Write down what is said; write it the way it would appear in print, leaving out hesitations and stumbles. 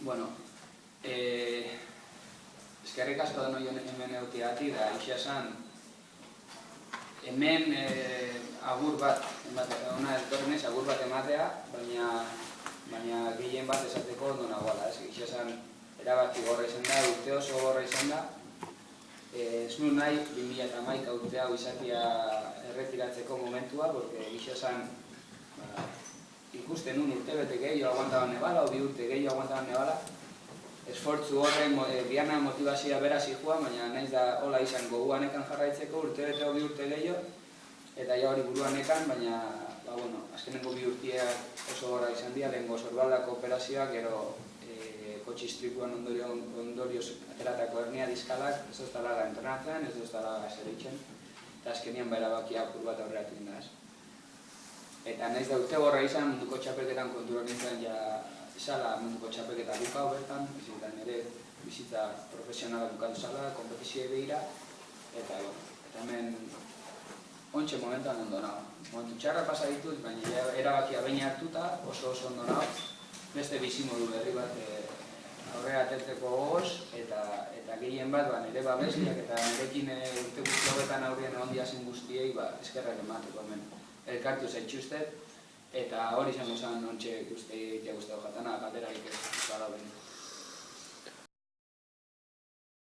Bueno, eskerrik asko da noi hemen egoteagatik, da egia esan hemen agur bat ona etorri naiz agur bat ematea, baina gehien bat esateko ondo nagoala, ez? Egia esan erabaki gorra izan da, urte oso gorra izan da. Ez nuen nahi 2011 urte hau izatea erretiratzeko momentua, porque egia esan ikusten un urte bete gehiago aguantaban nebala, o 2 urte gehiago aguantaban nebala. Esfortzu horren diana motivazioa bera zihua, baina nahiz da hola izan goguanekan jarraitzeko urte bete o 2 urte gehiago, eta ja hori buruanekan, baina, azkenengo 2 urteak oso gora izan dira, lehengo sorbaldako operazioak, gero kotxe istripuan ondorioz ateratako hernia diskalak, ez doztala entrenatzen, ez doztala zeritzen, eta azkenian erabaki apur bat aurreratu da. Eta nahiz da urte gorra izan, munduko txapelketan kontura nintzen izala munduko txapelketa bukau bertan, eta nire bizitza profesionala bukatu zala, kompetizioa behira, eta hemen ontxe momentuan ondo nago. Momentu txarra pasa ditut, baina erabakia behin hartuta, oso ondo nago, beste bizimodu berri bat aurrera atertzeko gogoz, eta gehien bat nire babesliak eta nirekin urte guzti hauetan aurrien ondiazen guztiei eskerrak emateko hemen elkartu zaitxustet, eta hori izango zen ontxe guzti egitea guztiago jatana, galderarik ez bada behin.